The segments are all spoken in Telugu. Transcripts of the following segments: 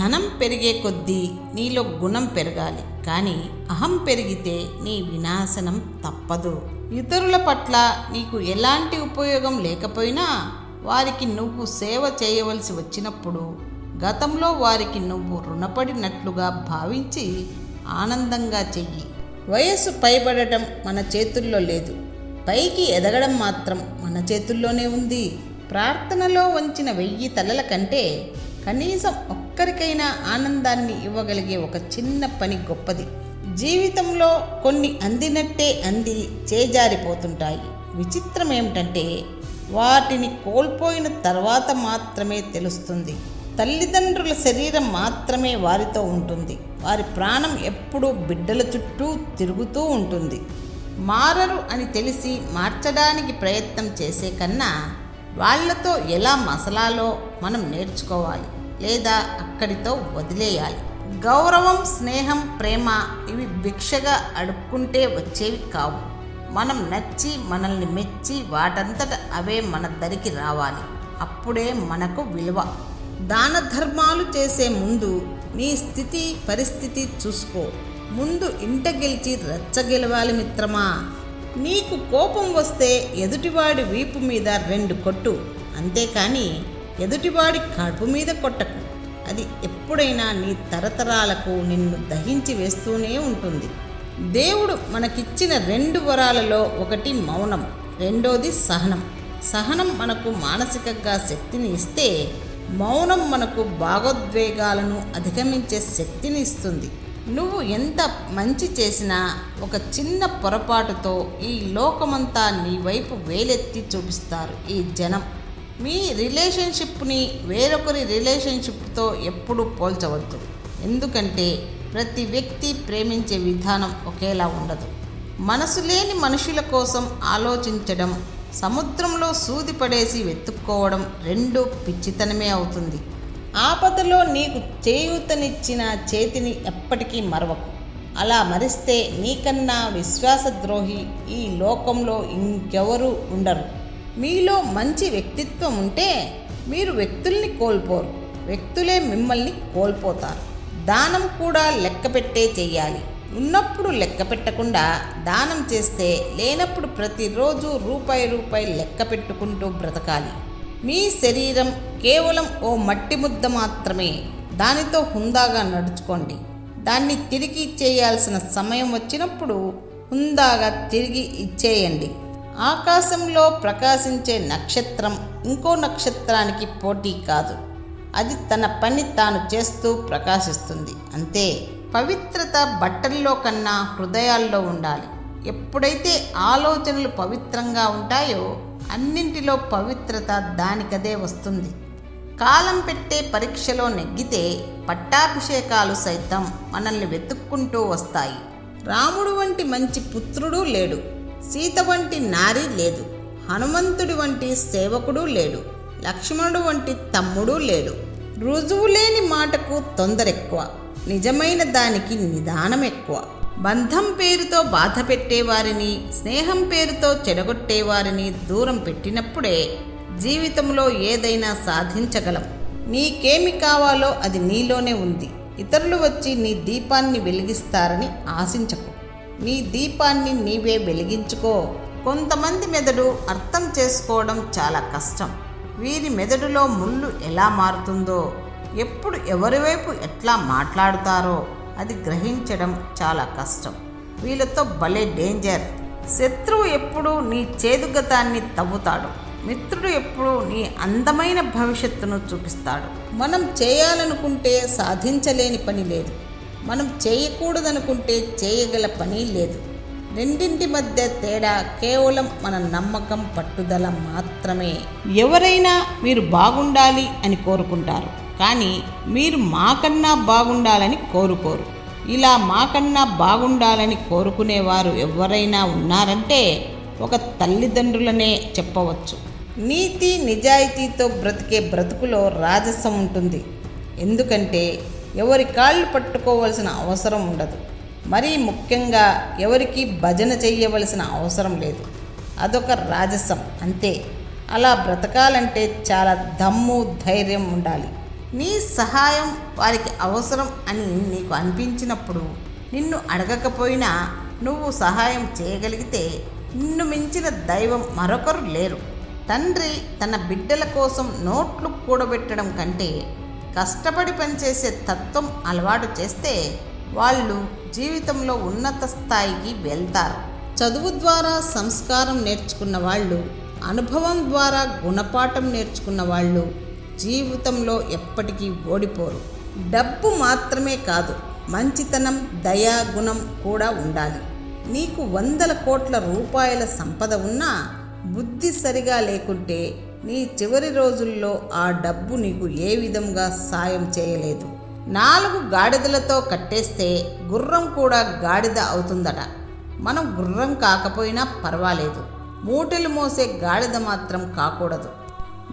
ధనం పెరిగే కొద్దీ నీలో గుణం పెరగాలి, కానీ అహం పెరిగితే నీ వినాశనం తప్పదు. ఇతరుల పట్ల నీకు ఎలాంటి ఉపయోగం లేకపోయినా వారికి నువ్వు సేవ చేయవలసి వచ్చినప్పుడు గతంలో వారికి నువ్వు రుణపడినట్లుగా భావించి ఆనందంగా చెయ్యి. వయస్సు పైబడటం మన చేతుల్లో లేదు, పైకి ఎదగడం మాత్రం మన చేతుల్లోనే ఉంది. ప్రార్థనలో వంచిన 1000 తలల కంటే కనీసం ఒక్కరికైనా ఆనందాన్ని ఇవ్వగలిగే ఒక చిన్న పని గొప్పది. జీవితంలో కొన్ని అందినట్టే అంది చేజారిపోతుంటాయి. విచిత్రం ఏమిటంటే వాటిని కోల్పోయిన తర్వాత మాత్రమే తెలుస్తుంది. తల్లిదండ్రుల శరీరం మాత్రమే వారితో ఉంటుంది, వారి ప్రాణం ఎప్పుడూ బిడ్డల చుట్టూ తిరుగుతూ ఉంటుంది. మారరు అని తెలిసి మార్చడానికి ప్రయత్నం చేసే కన్నా వాళ్లతో ఎలా మసలాలో మనం నేర్చుకోవాలి, లేదా అక్కడితో వదిలేయాలి. గౌరవం, స్నేహం, ప్రేమ ఇవి భిక్షగా అడుక్కుంటే వచ్చేవి కావు. మనం నచ్చి, మనల్ని మెచ్చి వాటంతట అవే మన దరికి రావాలి. అప్పుడే మనకు విలువ. దాన ధర్మాలు చేసే ముందు నీ స్థితి పరిస్థితి చూసుకో. ముందు ఇంట గెలిచి రచ్చ గెలవాలి మిత్రమా. నీకు కోపం వస్తే ఎదుటివాడి వీపు మీద 2 కొట్టు, అంతేకాని ఎదుటివాడి కడుపు మీద కొట్టకు. అది ఎప్పుడైనా నీ తరతరాలకు నిన్ను దహించి వేస్తూనే ఉంటుంది. దేవుడు మనకిచ్చిన 2 వరాలలో ఒకటి మౌనం, రెండోది సహనం. సహనం మనకు మానసికంగా శక్తిని ఇస్తే, మౌనం మనకు భావోద్వేగాలను అధిగమించే శక్తిని ఇస్తుంది. నువ్వు ఎంత మంచి చేసినా ఒక చిన్న పొరపాటుతో ఈ లోకమంతా నీ వైపు వేలెత్తి చూపిస్తారు ఈ జనం. మీ రిలేషన్షిప్ని వేరొకరి రిలేషన్షిప్తో ఎప్పుడూ పోల్చవద్దు, ఎందుకంటే ప్రతి వ్యక్తి ప్రేమించే విధానం ఒకేలా ఉండదు. మనసు లేని మనుషుల కోసం ఆలోచించడం, సముద్రంలో సూది పడేసి వెతుక్కోవడం రెండూ పిచ్చితనమే అవుతుంది. ఆపదలో నీకు చేయూతనిచ్చిన చేతిని ఎప్పటికీ మరవకు. అలా మరిస్తే నీకన్నా విశ్వాసద్రోహి ఈ లోకంలో ఇంకెవరూ ఉండరు. మీలో మంచి వ్యక్తిత్వం ఉంటే మీరు వ్యక్తుల్ని కోల్పోరు, వ్యక్తులే మిమ్మల్ని కోల్పోతారు. దానం కూడా లెక్కపెట్టే చెయ్యాలి. ఉన్నప్పుడు లెక్క పెట్టకుండా దానం చేస్తే లేనప్పుడు ప్రతిరోజు రూపాయి లెక్క పెట్టుకుంటూ బ్రతకాలి. మీ శరీరం కేవలం ఓ మట్టి ముద్ద మాత్రమే, దానితో హుందాగా నడుచుకోండి. దాన్ని తిరిగి ఇచ్చేయాల్సిన సమయం వచ్చినప్పుడు హుందాగా తిరిగి ఇచ్చేయండి. ఆకాశంలో ప్రకాశించే నక్షత్రం ఇంకో నక్షత్రానికి పోటీ కాదు, అది తన పని తాను చేస్తూ ప్రకాశిస్తుంది, అంతే. పవిత్రత బట్టల్లో కన్నా హృదయాల్లో ఉండాలి. ఎప్పుడైతే ఆలోచనలు పవిత్రంగా ఉంటాయో అన్నింటిలో పవిత్రత దానికదే వస్తుంది. కాలం పెట్టే పరీక్షలో నెగ్గితే పట్టాభిషేకాలు సైతం మనల్ని వెతుక్కుంటూ వస్తాయి. రాముడు వంటి మంచి పుత్రుడు లేడు, సీత వంటి నారి లేదు, హనుమంతుడి వంటి సేవకుడు లేడు, లక్ష్మణుడు వంటి తమ్ముడు లేడు. రుజువులేని మాటకు తొందరెక్కువ, నిజమైన దానికి నిదానం ఎక్కువ. బంధం పేరుతో బాధ పెట్టేవారిని, స్నేహం పేరుతో చెడగొట్టేవారిని దూరం పెట్టినప్పుడే జీవితంలో ఏదైనా సాధించగలం. నీకేమి కావాలో అది నీలోనే ఉంది. ఇతరులు వచ్చి నీ దీపాన్ని వెలిగిస్తారని ఆశించకు, నీ దీపాన్ని నీవే వెలిగించుకో. కొంతమంది మెదడు అర్థం చేసుకోవడం చాలా కష్టం. వీరి మెదడులో ముళ్ళు ఎలా మారుతుందో, ఎప్పుడు ఎవరివైపు ఎట్లా మాట్లాడుతారో అది గ్రహించడం చాలా కష్టం. వీళ్ళతో భలే డేంజర్. శత్రువు ఎప్పుడూ నీ చేదుగతాన్ని తవ్వుతాడు, మిత్రుడు ఎప్పుడూ నీ అందమైన భవిష్యత్తును చూపిస్తాడు. మనం చేయాలనుకుంటే సాధించలేని పని లేదు, మనం చేయకూడదనుకుంటే చేయగల పని లేదు. రెండింటి మధ్య తేడా కేవలం మన నమ్మకం, పట్టుదల మాత్రమే. ఎవరైనా మీరు బాగుండాలి అని కోరుకుంటారు, కానీ మీరు మాకన్నా బాగుండాలని కోరుకోరు. ఇలా మాకన్నా బాగుండాలని కోరుకునేవారు ఎవరైనా ఉన్నారంటే ఒక తల్లిదండ్రులనే చెప్పవచ్చు. నీతి నిజాయితీతో బ్రతికే బ్రతుకులో రాజసం ఉంటుంది, ఎందుకంటే ఎవరి కాళ్ళు పట్టుకోవలసిన అవసరం ఉండదు. మరీ ముఖ్యంగా ఎవరికి భజన చెయ్యవలసిన అవసరం లేదు. అదొక రాజసం అంతే. అలా బ్రతకాలంటే చాలా దమ్ము, ధైర్యం ఉండాలి. నీ సహాయం వారికి అవసరం అని నీకు అనిపించినప్పుడు నిన్ను అడగకపోయినా నువ్వు సహాయం చేయగలిగితే నిన్ను మించిన దైవం మరొకరు లేరు. తండ్రి తన బిడ్డల కోసం నోట్లు కూడబెట్టడం కంటే కష్టపడి పనిచేసే తత్వం అలవాటు చేస్తే వాళ్ళు జీవితంలో ఉన్నత స్థాయికి వెళ్తారు. చదువు ద్వారా సంస్కారం నేర్చుకున్న వాళ్ళు, అనుభవం ద్వారా గుణపాఠం నేర్చుకున్న వాళ్ళు జీవితంలో ఎప్పటికీ ఓడిపోరు. డబ్బు మాత్రమే కాదు, మంచితనం, దయా గుణం కూడా ఉండాలి. నీకు 100 కోట్ల రూపాయల సంపద ఉన్నా బుద్ధి సరిగా లేకుంటే నీ చివరి రోజుల్లో ఆ డబ్బు నీకు ఏ విధంగా సాయం చేయలేదు. 4 గాడిదలతో కట్టేస్తే గుర్రం కూడా గాడిద అవుతుందట. మనం గుర్రం కాకపోయినా పర్వాలేదు, మూటలు మోసే గాడిద మాత్రం కాకూడదు.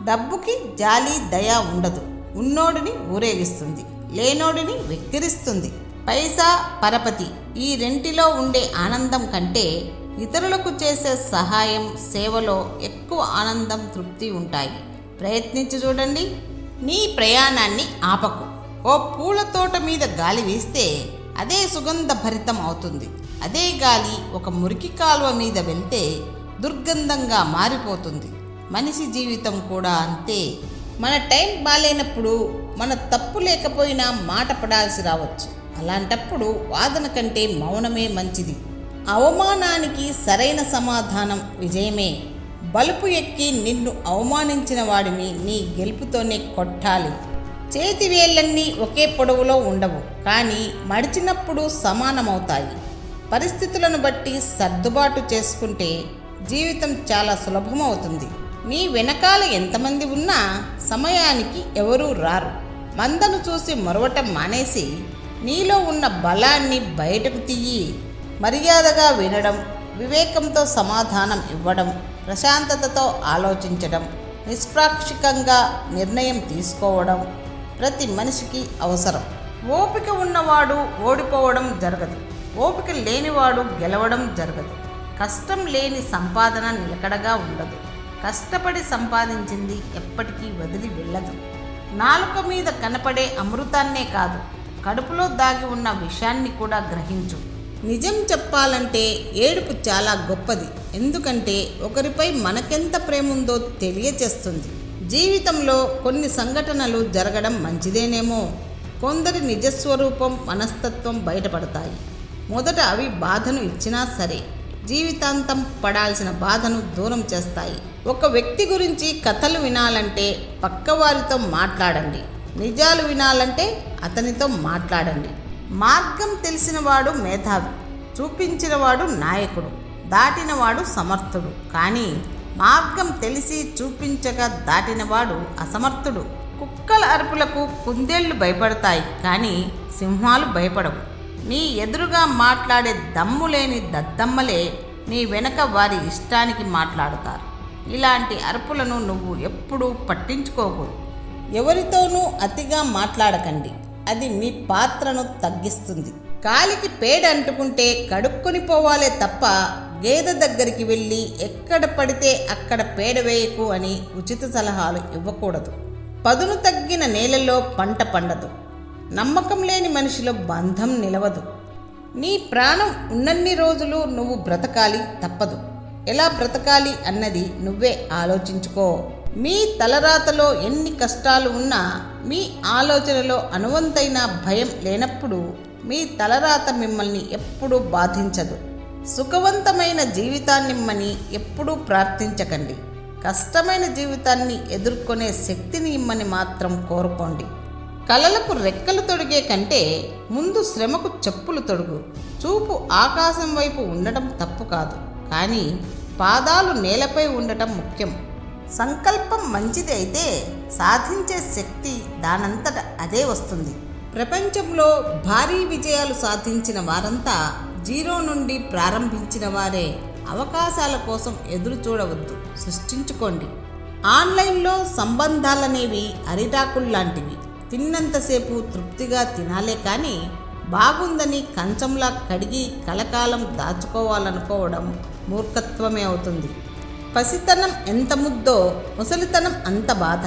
డబ్బుకి జాలి, దయ ఉండదు. ఉన్నోడిని ఊరేగిస్తుంది, లేనోడిని వెక్కిరిస్తుంది. పైసా, పరపతి ఈ రెంటిలో ఉండే ఆనందం కంటే ఇతరులకు చేసే సహాయం, సేవలో ఎక్కువ ఆనందం, తృప్తి ఉంటాయి. ప్రయత్నించి చూడండి. నీ ప్రయాణాన్ని ఆపకు. ఓ పూల తోట మీద గాలి వీస్తే అదే సుగంధ భరితం అవుతుంది. అదే గాలి ఒక మురికి కాలువ మీద వెళ్తే దుర్గంధంగా మారిపోతుంది. మనిషి జీవితం కూడా అంతే. మన టైం బాలేనప్పుడు మన తప్పు లేకపోయినా మాట పడాల్సి రావచ్చు. అలాంటప్పుడు వాదన కంటే మౌనమే మంచిది. అవమానానికి సరైన సమాధానం విజయమే. బలుపు ఎక్కి నిన్ను అవమానించిన వాడిని నీ గెలుపుతోనే కొట్టాలి. చేతి వేళ్ళన్నీ ఒకే పొడవులో ఉండవు, కానీ మడిచినప్పుడు సమానమవుతాయి. పరిస్థితులను బట్టి సర్దుబాటు చేసుకుంటే జీవితం చాలా సులభమవుతుంది. నీ వెనకాల ఎంతమంది ఉన్నా సమయానికి ఎవరూ రారు. మందను చూసి మొరవటం మానేసి నీలో ఉన్న బలాన్ని బయటకు తీయి. మర్యాదగా వినడం, వివేకంతో సమాధానం ఇవ్వడం, ప్రశాంతతతో ఆలోచించడం, నిష్పాక్షికంగా నిర్ణయం తీసుకోవడం ప్రతి మనిషికి అవసరం. ఓపిక ఉన్నవాడు ఓడిపోవడం జరగదు, ఓపిక లేనివాడు గెలవడం జరగదు. కష్టం లేని సంపాదన నిలకడగా ఉండదు. కష్టపడి సంపాదించింది ఎప్పటికీ వదిలి వెళ్ళదు. నాలుక మీద కనపడే అమృతాన్నే కాదు, కడుపులో దాగి ఉన్న విషాన్ని కూడా గ్రహించు. నిజం చెప్పాలంటే ఏడుపు చాలా గొప్పది. ఎందుకంటే ఒకరిపై మనకెంత ప్రేముందో తెలియచేస్తుంది. జీవితంలో కొన్ని సంఘటనలు జరగడం మంచిదేనేమో. కొందరి నిజస్వరూపం, మనస్తత్వం బయటపడతాయి. మొదట అవి బాధను ఇచ్చినా సరే జీవితాంతం పడాల్సిన బాధను దూరం చేస్తాయి. ఒక వ్యక్తి గురించి కథలు వినాలంటే పక్కవారితో మాట్లాడండి, నిజాలు వినాలంటే అతనితో మాట్లాడండి. మార్గం తెలిసినవాడు మేధావి, చూపించినవాడు నాయకుడు, దాటినవాడు సమర్థుడు. కానీ మార్గం తెలిసి చూపించగా దాటినవాడు అసమర్థుడు. కుక్కల అరుపులకు కుందేళ్లు భయపడతాయి, కానీ సింహాలు భయపడవు. నీ ఎదురుగా మాట్లాడే దమ్ము లేని దద్దమ్మలే నీ వెనక వారి ఇష్టానికి మాట్లాడుతారు. ఇలాంటి అరుపులను నువ్వు ఎప్పుడూ పట్టించుకోకు. ఎవరితోనూ అతిగా మాట్లాడకండి, అది మీ పాత్రను తగ్గిస్తుంది. కాలికి పేడ అంటుకుంటే కడుక్కొని పోవాలే తప్ప గేదె దగ్గరికి వెళ్ళి ఎక్కడ పడితే అక్కడ పేడ వేయకు అని ఉచిత సలహాలు ఇవ్వకూడదు. పదును తగ్గిన నేలలో పంట పండదు. నమ్మకం లేని మనిషిలో బంధం నిలవదు. నీ ప్రాణం ఉన్నన్ని రోజులు నువ్వు బ్రతకాలి, తప్పదు. ఎలా బ్రతకాలి అన్నది నువ్వే ఆలోచించుకో. మీ తలరాతలో ఎన్ని కష్టాలు ఉన్నా మీ ఆలోచనలో అనువంతైన భయం లేనప్పుడు మీ తలరాత మిమ్మల్ని ఎప్పుడూ బాధించదు. సుఖవంతమైన జీవితాన్నిమ్మని ఎప్పుడూ ప్రార్థించకండి. కష్టమైన జీవితాన్ని ఎదుర్కొనే శక్తిని ఇమ్మని మాత్రం కోరుకోండి. కలలకు రెక్కలు తొడిగే కంటే ముందు శ్రమకు చెప్పులు తొడుగు. చూపు ఆకాశం వైపు ఉండటం తప్పు కాదు, కానీ పాదాలు నేలపై ఉండటం ముఖ్యం. సంకల్పం మంచిది అయితే సాధించే శక్తి దానంతట అదే వస్తుంది. ప్రపంచంలో భారీ విజయాలు సాధించిన వారంతా జీరో నుండి ప్రారంభించిన వారే. అవకాశాల కోసం ఎదురు చూడవద్దు, సృష్టించుకోండి. ఆన్లైన్లో సంబంధాలనేవి అరిటాకుల్లాంటివి. తిన్నంతసేపు తృప్తిగా తినాలే కానీ బాగుందని కంచంలా కడిగి కలకాలం దాచుకోవాలనుకోవడం మూర్ఖత్వమే అవుతుంది. పసితనం ఎంత ముద్దో ముసలితనం అంత బాధ.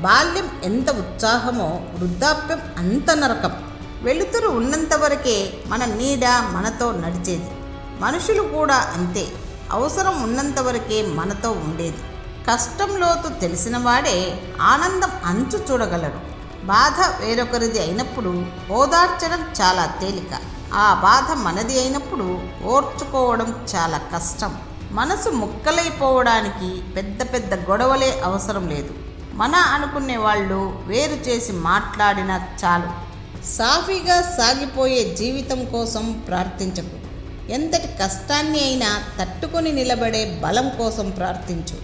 బాల్యం ఎంత ఉత్సాహమో వృద్ధాప్యం అంత నరకం. వెలుతురు ఉన్నంత వరకే మన నీడ మనతో నడిచేది. మనుషులు కూడా అంతే, అవసరం ఉన్నంత వరకే మనతో ఉండేది. కష్టం లోతు తెలిసిన వాడే ఆనందం అంచు చూడగలడు. బాధ వేరొకరిది అయినప్పుడు ఓదార్చడం చాలా తేలిక. ఆ బాధ మనది అయినప్పుడు ఓర్చుకోవడం చాలా కష్టం. మనసు ముక్కలైపోవడానికి పెద్ద పెద్ద గొడవలే అవసరం లేదు. మన అనుకునే వాళ్ళు వేరు చేసి మాట్లాడినా చాలు. సాఫీగా సాగిపోయే జీవితం కోసం ప్రార్థించకు. ఎంతటి కష్టాన్ని అయినా తట్టుకొని నిలబడే బలం కోసం ప్రార్థించు.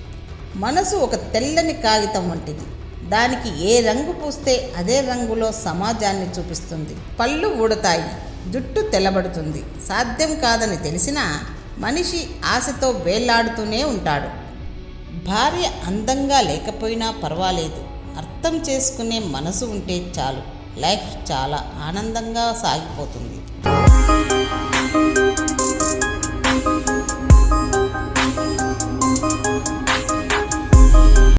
మనసు ఒక తెల్లని కాగితం వంటిది. దానికి ఏ రంగు పూస్తే అదే రంగులో సమాజాన్ని చూపిస్తుంది. పళ్ళు ఊడతాయి, జుట్టు తెల్లబడుతుంది. సాధ్యం కాదని తెలిసినా మనిషి ఆశతో వేళ్లాడుతూనే ఉంటాడు. భార్య అందంగా లేకపోయినా పర్వాలేదు, అర్థం చేసుకునే మనసు ఉంటే చాలు. లైఫ్ చాలా ఆనందంగా సాగిపోతుంది.